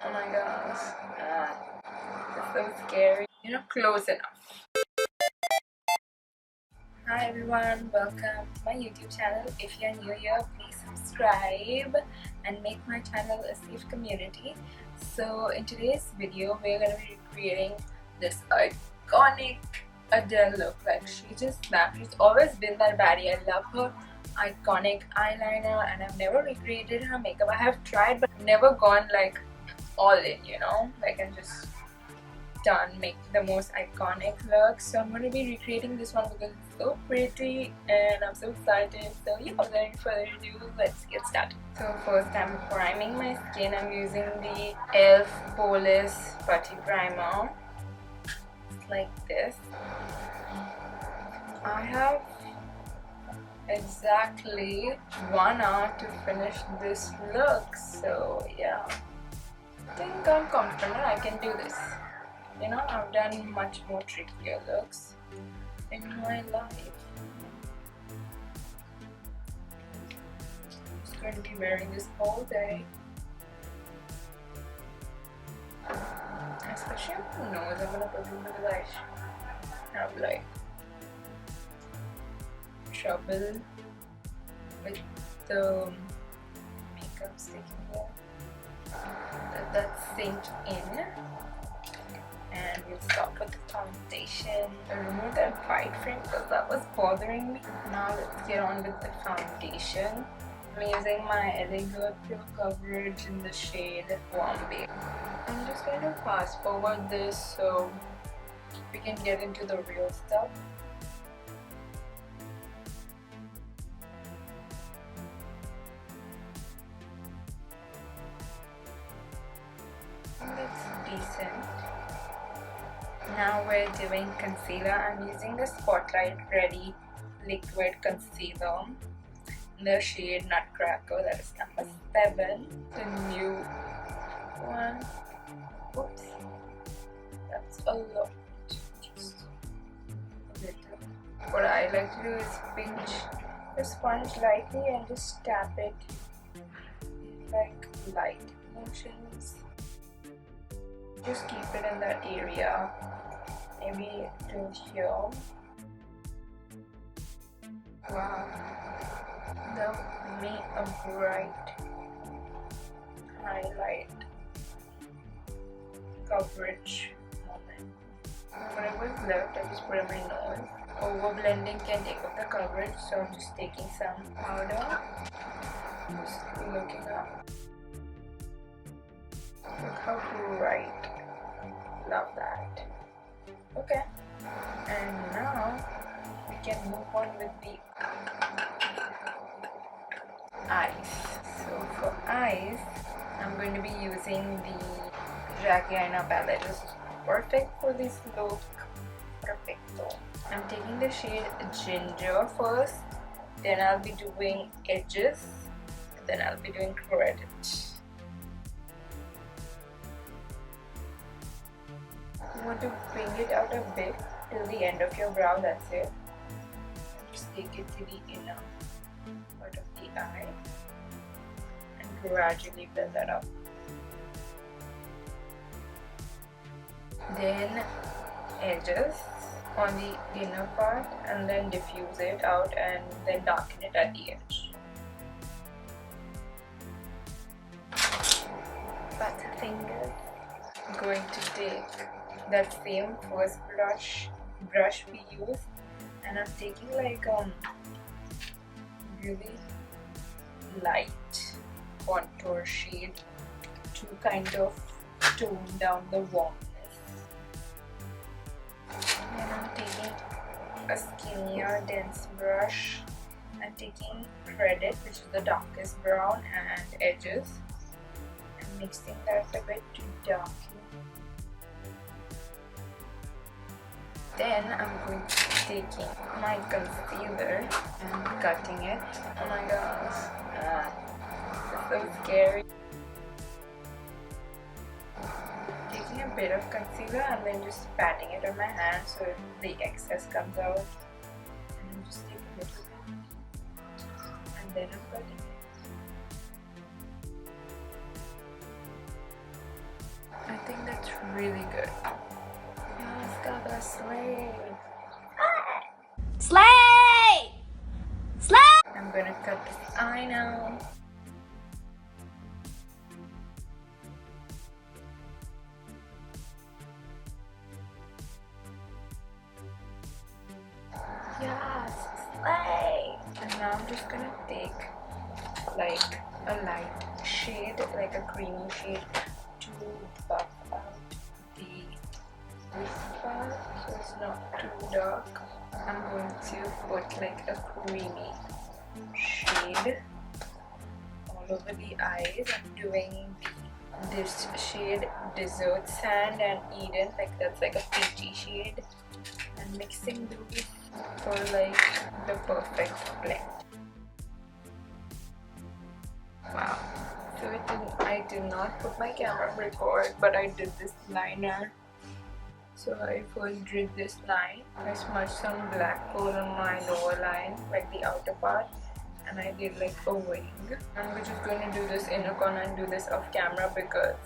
Oh my gosh. It's so scary. Close enough. Hi everyone, welcome to my YouTube channel. If you're new here, please subscribe and make my channel a safe community. So in today's video, we're going to be recreating this iconic Adele look. Like, she just snapped. She's always been that baddie. I love her iconic eyeliner and I've never recreated her makeup. I have tried but never gone like all in, like, and just make the most iconic look. So I'm going to be recreating this one because it's so pretty and I'm so excited. So yeah, without any further ado, let's get started. So first, I'm priming my skin. I'm using the e.l.f. Poreless Putty Primer. It's like this. I have exactly 1 hour to finish this look. So yeah, I think I'm confident I can do this. I've done much more trickier looks in my life. I'm just going to be wearing this all day. Especially on my nose, I'm going to put it because I have like trouble with the makeup sticking there. Let that sink in. And we'll start with the foundation. I removed that white frame because that was bothering me. Now let's get on with the foundation. I'm using my Adele'S Pro Coverage in the shade Warm Beige. I'm just going to fast forward this so we can get into the real stuff. And that's decent. Now we're doing concealer. I'm using the Spotlight Ready Liquid Concealer in the shade Nutcracker. That is number 7. The new one. Oops. That's a lot. Just a little. What I like to do is pinch the sponge lightly and just tap it like light motions. Just keep it in that area. Maybe till here. Wow, that made a bright highlight coverage moment. Whatever is left, I just put on my nose. Over blending can take up the coverage, so I'm just taking some powder. Just looking up. Look how bright. Love that. Okay, and now we can move on with the eyes. So for eyes, I'm going to be using the Jackie Aina palette. It's perfect for this look. Perfecto. I'm taking the shade Ginger first, then I'll be doing edges, then I'll be doing credit. You want to bring it out a bit till the end of your brow, that's it. Just take it to the inner part of the eye and gradually build that up. Then edges on the inner part and then diffuse it out and then darken it at the edge. Butterfingers. I'm going to take that same first brush we used, and I'm taking like really light contour shade to kind of tone down the warmness. Then I'm taking a skinnier dense brush and taking credit, which is the darkest brown, and edges, and mixing that a bit to darken. Then I'm going to be taking my concealer and cutting it. Oh my gosh, it's so scary. Taking a bit of concealer and then just patting it on my hand so the excess comes out. And then just take a little bit. And then I'm cutting it. think that's really good. Yes, Gaga, slay! Slay! Slay! I'm gonna cut this eye now. Yes, slay! And now I'm just gonna take like a light shade, like a creamy shade, to buff out this part so it's not too dark. I'm going to put like a creamy shade all over the eyes. I'm doing this shade Dessert Sand and Eden, like that's like a peachy shade, and mixing those for like the perfect blend. Wow. So I did not put my camera on record, but I did this liner. So I first did this line. I smudged some black coal on my lower line, like the outer part, and I did like a wing. And we're just going to do this inner corner and do this off camera because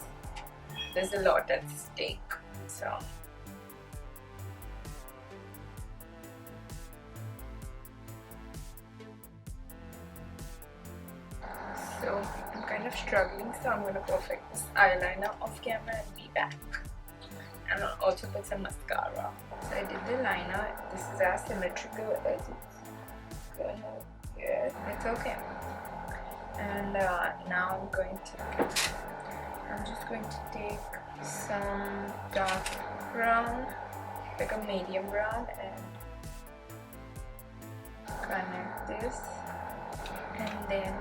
there's a lot at stake. So I'm kind of struggling, so I'm going to perfect this eyeliner off camera and be back. And I'll also put some mascara. So I did the liner. This is as symmetrical as it's gonna get. It's okay. And now I'm just going to take some dark brown, like a medium brown, and connect this. And then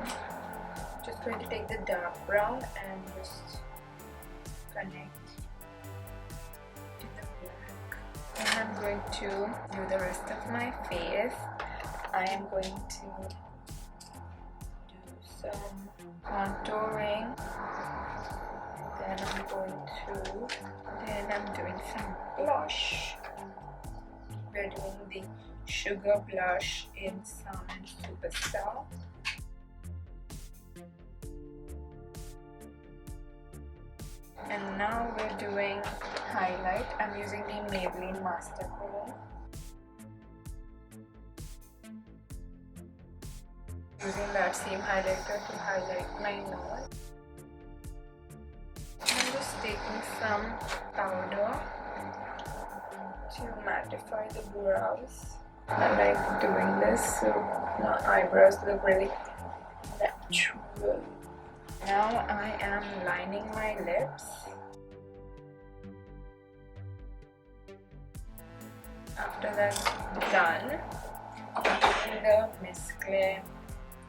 just going to take the dark brown and just connect to the black. And I'm going to do the rest of my face. I am going to do some contouring. Then I'm doing some blush. We're doing the Sugar blush in Sun Superstar. And now we're doing highlight. I'm using the Maybelline Master Color. Using that same highlighter to highlight my nose. I'm just taking some powder to mattify the brows. I like doing this so my eyebrows look really natural. Now I am lining my lips. After that's done, I'm using the Miss Claire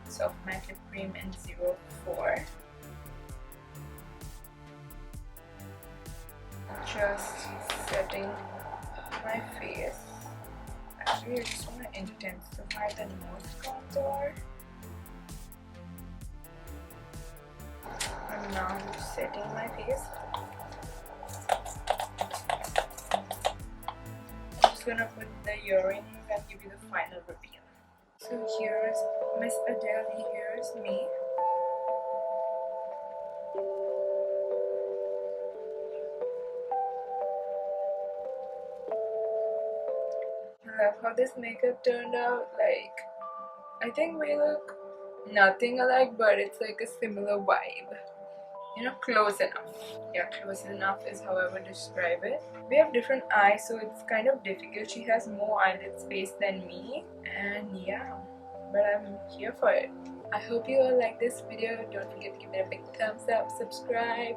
Soft Matte Lip Cream in 04. Just setting my face. Actually, I just want to intensify the nose contour. And now I'm just setting my face. I'm just gonna put the earrings and give you the final reveal. So here's Miss Adele, here's me. I love how this makeup turned out. Like, I think we look nothing alike, but it's like a similar vibe. You know, close enough. Yeah, close enough is how I would describe it. We have different eyes, so it's kind of difficult. She has more eyelid space than me, and yeah, but I'm here for it. I hope you all like this video. Don't forget to give it a big thumbs up, subscribe,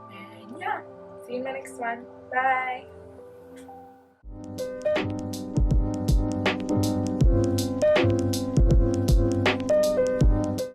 and yeah, see you in my next one. Bye.